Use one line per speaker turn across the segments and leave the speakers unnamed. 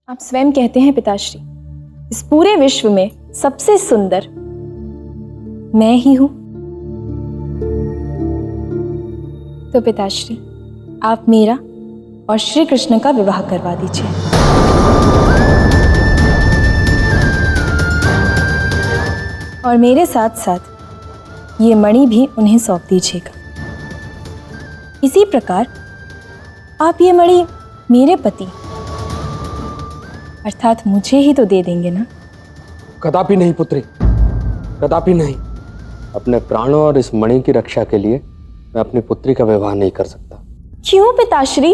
आप स्वयं कहते हैं पिताश्री, इस पूरे विश्व में सबसे सुंदर मैं ही हूं। तो पिताश्री, आप मेरा और श्री कृष्ण का विवाह करवा दीजिए। और मेरे साथ साथ ये मणि भी उन्हें सौंप दीजिएगा। इसी प्रकार आप ये मणि मेरे पति अर्थात मुझे ही तो दे देंगे ना?
कदापि नहीं पुत्री, कदापि नहीं। अपने प्राणों और इस मणि की रक्षा के लिए मैं अपनी पुत्री का विवाह नहीं कर सकता।
क्यों पिताश्री?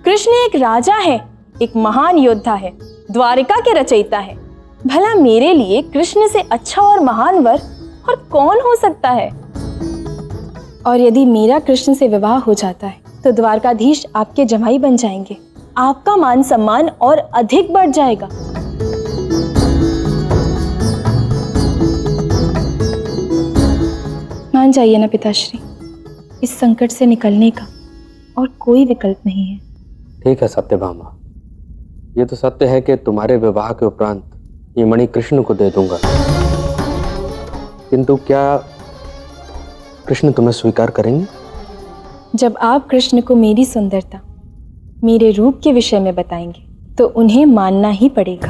कृष्ण एक राजा है, एक महान योद्धा है, द्वारिका के रचयिता है। भला मेरे लिए कृष्ण से अच्छा और महान वर और कौन हो सकता है? और यदि मेरा कृष्ण से विवाह हो जाता है तो द्वारकाधीश आपके जमाई बन जाएंगे, आपका मान सम्मान और अधिक बढ़ जाएगा। मान जाइए ना पिताश्री, इस संकट से निकलने का और कोई विकल्प नहीं है।
ठीक है सत्यभामा, ये तो सत्य है कि तुम्हारे विवाह के उपरांत ये मणि कृष्ण को दे दूंगा, किंतु क्या कृष्ण तुम्हें स्वीकार करेंगे?
जब आप कृष्ण को मेरी सुंदरता, मेरे रूप के विषय में बताएंगे तो उन्हें मानना ही पड़ेगा।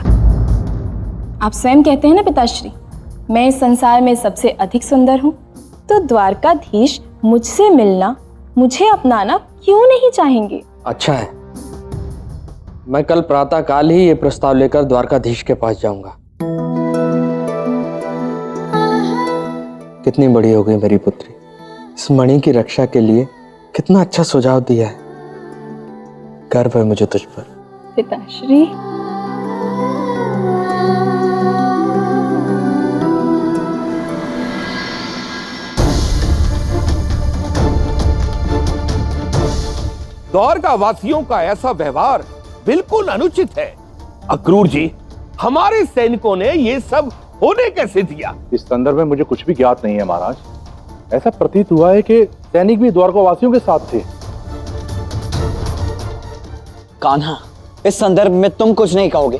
आप स्वयं कहते हैं ना पिताश्री, मैं इस संसार में सबसे अधिक सुंदर हूं, तो द्वारकाधीश मुझसे मिलना, मुझे अपनाना क्यों नहीं चाहेंगे?
अच्छा है, मैं कल प्रातः काल ही ये प्रस्ताव लेकर द्वारकाधीश के पास जाऊंगा। कितनी बड़ी हो गई मेरी पुत्री, इस मणि की रक्षा के लिए कितना अच्छा सुझाव दिया है। गर्व है मुझे तुझ पर।
पिताश्री,
द्वारका वासियों का ऐसा व्यवहार बिल्कुल अनुचित है। अक्रूर जी, हमारे सैनिकों ने ये सब होने कैसे दिया?
इस संदर्भ में मुझे कुछ भी ज्ञात नहीं है महाराज। ऐसा प्रतीत हुआ है कि सैनिक भी द्वारकावासियों के साथ थे।
कान्हा, इस संदर्भ में तुम कुछ नहीं कहोगे?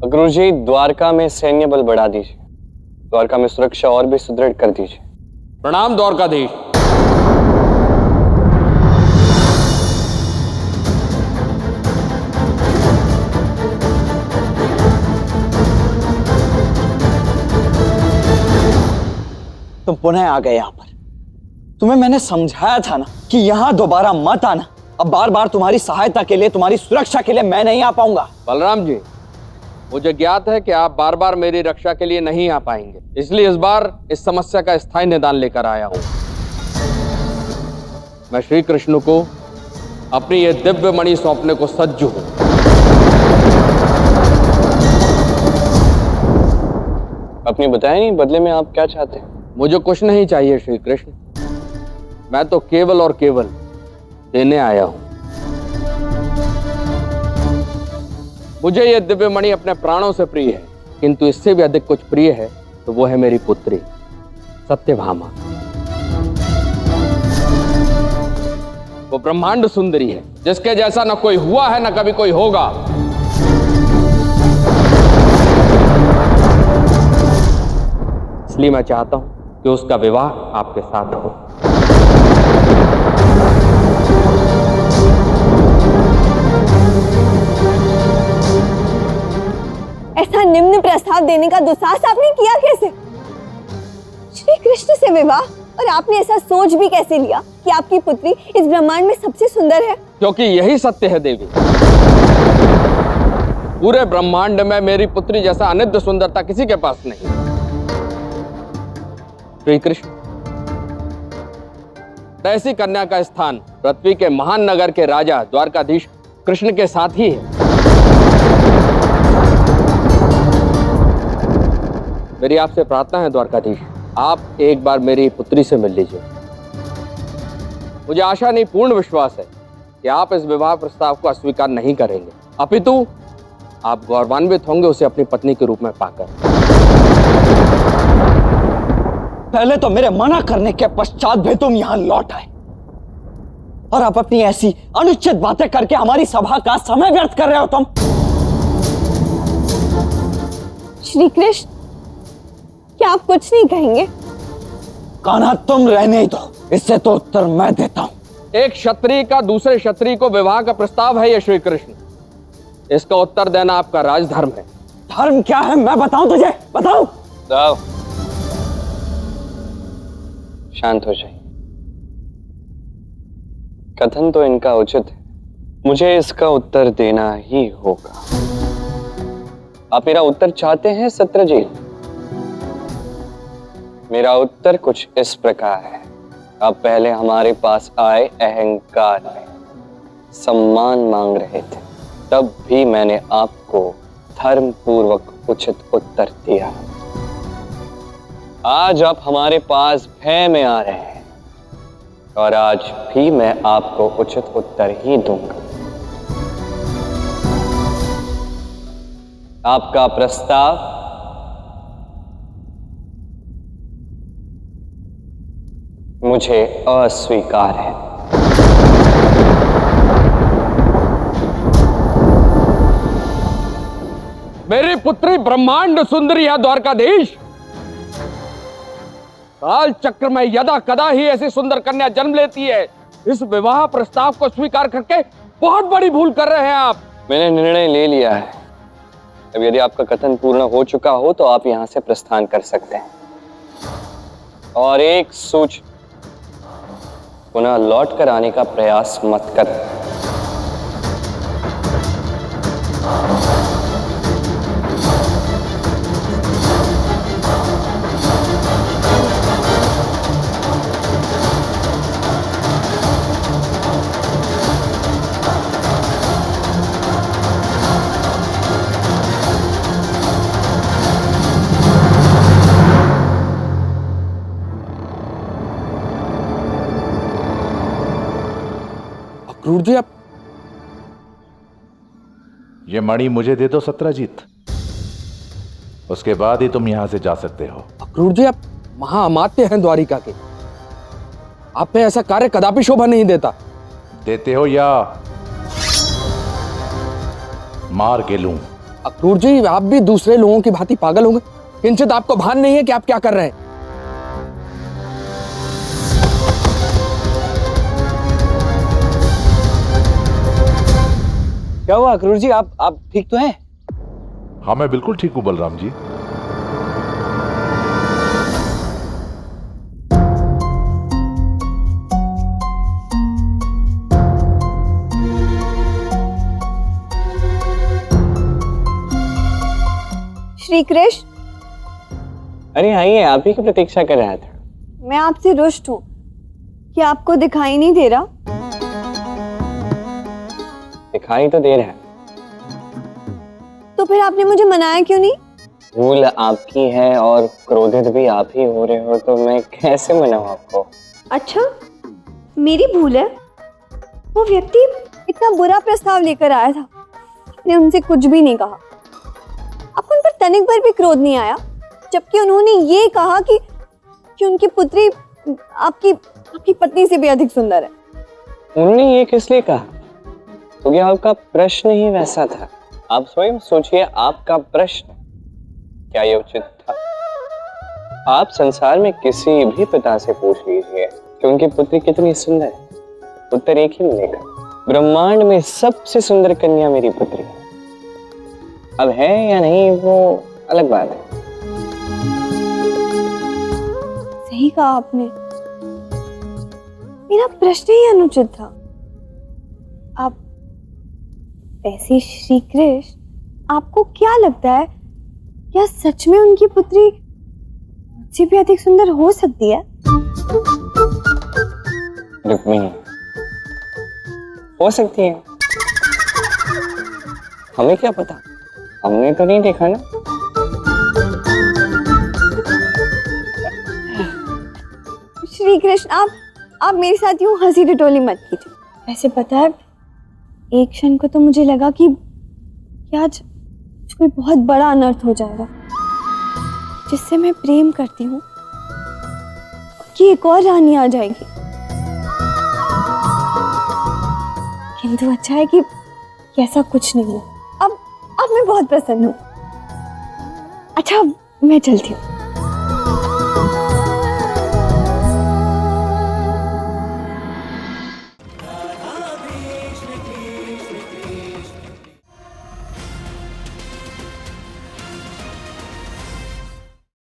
अक्रूर जी, द्वारका में सैन्य बल बढ़ा दीजिए, द्वारका में सुरक्षा और भी सुदृढ़ कर दीजिए।
प्रणाम द्वारकाधीश।
तुम पुनः आ गए यहाँ पर। तुम्हें मैंने समझाया था ना कि यहाँ दोबारा मत आना। अब बार बार तुम्हारी सहायता के लिए, तुम्हारी सुरक्षा के लिए मैं नहीं आ पाऊंगा।
बलराम जी, मुझे ज्ञात है कि आप बार बार मेरी रक्षा के लिए नहीं आ पाएंगे, इसलिए इस बार इस समस्या का स्थायी निदान लेकर आया हूं। मैं श्री कृष्ण को अपनी ये दिव्य मणि सौंपने को सज्ज हूं।
अपनी बताया नहीं, बदले में आप क्या चाहते हैं?
मुझे कुछ नहीं चाहिए श्री कृष्ण, मैं तो केवल और केवल देने आया हूं। मुझे यह दिव्य मणि अपने प्राणों से प्रिय है, किंतु इससे भी अधिक कुछ प्रिय है तो वो है मेरी पुत्री सत्यभामा। वो ब्रह्मांड सुंदरी है, जिसके जैसा न कोई हुआ है न कभी कोई होगा। इसलिए मैं चाहता हूं कि उसका विवाह आपके साथ हो।
ऐसा निम्न प्रस्ताव देने का दुस्साहस आपने किया कैसे? श्री कृष्ण से विवाह, और आपने ऐसा सोच भी कैसे लिया कि आपकी पुत्री इस ब्रह्मांड में सबसे सुंदर है?
क्योंकि यही सत्य है देवी। पूरे ब्रह्मांड में मेरी पुत्री जैसा अनिद्य सुंदरता किसी के पास नहीं। श्री कृष्ण, ऐसी कन्या का स्थान पृथ्वी के महान नगर के राजा द्वारकाधीश कृष्ण के साथ ही है। मेरी आपसे प्रार्थना है द्वारकाधीश, आप एक बार मेरी पुत्री से मिल लीजिए। मुझे आशा नहीं, पूर्ण विश्वास है कि आप इस विवाह प्रस्ताव को अस्वीकार नहीं करेंगे, अपितु आप गौरवान्वित होंगे उसे अपनी पत्नी के रूप में पाकर।
पहले तो मेरे मना करने के पश्चात भी तुम यहां लौट आए। और आप अपनी ऐसी अनुचित बातें करके हमारी सभा का समय व्यर्थ कर रहे हो तुम।
श्री कृष्ण, क्या आप कुछ नहीं कहेंगे?
कान्हा तुम रहने ही दो, इससे तो उत्तर मैं देता हूं।
एक क्षत्रिय का दूसरे क्षत्रिय को विवाह का प्रस्ताव है ये श्री कृष्ण, इसका उत्तर देना आपका राजधर्म है।
धर्म क्या है मैं बताऊं तुझे, बताऊं?
दाव, शांत हो जाइए। कथन तो इनका उचित है, मुझे इसका उत्तर देना ही होगा। आप मेरा उत्तर चाहते हैं सत्रजीत? मेरा उत्तर कुछ इस प्रकार है। आप पहले हमारे पास आए अहंकार में सम्मान मांग रहे थे, तब भी मैंने आपको धर्म पूर्वक उचित उत्तर दिया। आज आप हमारे पास भय में आ रहे हैं और आज भी मैं आपको उचित उत्तर ही दूंगा। आपका प्रस्ताव मुझे अस्वीकार है।
मेरी पुत्री ब्रह्मांड सुंदरी है द्वारकाधीश। काल चक्र में यदा कदा ही ऐसी सुंदर कन्या जन्म लेती है। इस विवाह प्रस्ताव को स्वीकार करके बहुत बड़ी भूल कर रहे हैं आप।
मैंने निर्णय ले लिया है। अब यदि आपका कथन पूर्ण हो चुका हो तो आप यहां से प्रस्थान कर सकते हैं। और एक सूच, पुनः लौट कर आने का प्रयास मत कर।
अक्रूर जी, आप
ये मणि मुझे दे दो सत्रजीत, उसके बाद ही तुम यहां से जा सकते हो।
अक्रूर जी, आप महाअमात्य हैं द्वारिका के। आप पे ऐसा कार्य कदापि शोभा नहीं देता।
देते हो या मार के लूं?
अक्रूर जी, आप भी दूसरे लोगों की भांति पागल होंगे। किंचित आपको भान नहीं है कि आप क्या कर रहे हैं।
क्या हुआ अक्रूर जी, आप ठीक तो हैं?
हाँ मैं बिल्कुल ठीक हूं बलराम जी।
श्री कृष्ण,
अरे आइए, आप ही की प्रतीक्षा कर रहा था।
मैं आपसे रुष्ट हूँ कि आपको दिखाई नहीं दे रहा।
दिखाई तो दे रहा है,
तो फिर आपने मुझे मनाया क्यों नहीं?
भूल आपकी है और क्रोधित भी आप ही हो रहे हो, तो मैं कैसे मनाऊं आपको?
अच्छा, मेरी भूल है। वो व्यक्ति इतना बुरा प्रस्ताव लेकर आया था, आपने उनसे कुछ भी नहीं कहा। आपको उन पर तनिक भर भी क्रोध नहीं आया, जबकि उन्होंने ये कहा कि उनकी पुत्री आपकी पत्नी से भी अधिक सुंदर है।
उन्होंने ये किस लिए कहा? क्योंकि आपका प्रश्न ही वैसा था। आप स्वयं सोचिए, आपका प्रश्न क्या ये उचित था? आप संसार में किसी भी पिता से पूछ लीजिए कि उनकी पुत्री कितनी सुंदर है, उत्तर एक ही मिलेगा, ब्रह्मांड में सबसे सुंदर कन्या मेरी पुत्री है। अब है या नहीं वो अलग बात है।
सही कहा आपने, मेरा प्रश्न ही अनुचित था। आप वैसे श्री कृष्ण, आपको क्या लगता है, क्या सच में उनकी पुत्री मुझसे भी अधिक सुंदर हो सकती है?
रुक्मिणी हो सकती है, हमें क्या पता, हमने तो नहीं देखा ना।
श्री कृष्ण, आप मेरे साथ यूं हंसी ठिठोली मत कीजिए। वैसे पता है, एक क्षण को तो मुझे लगा कि आज कोई बहुत बड़ा अनर्थ हो जाएगा। जिससे मैं प्रेम करती हूँ कि एक और रानी आ जाएगी। किंतु अच्छा है कि ऐसा कुछ नहीं हुआ। अब मैं बहुत प्रसन्न हूँ। अच्छा मैं चलती हूँ।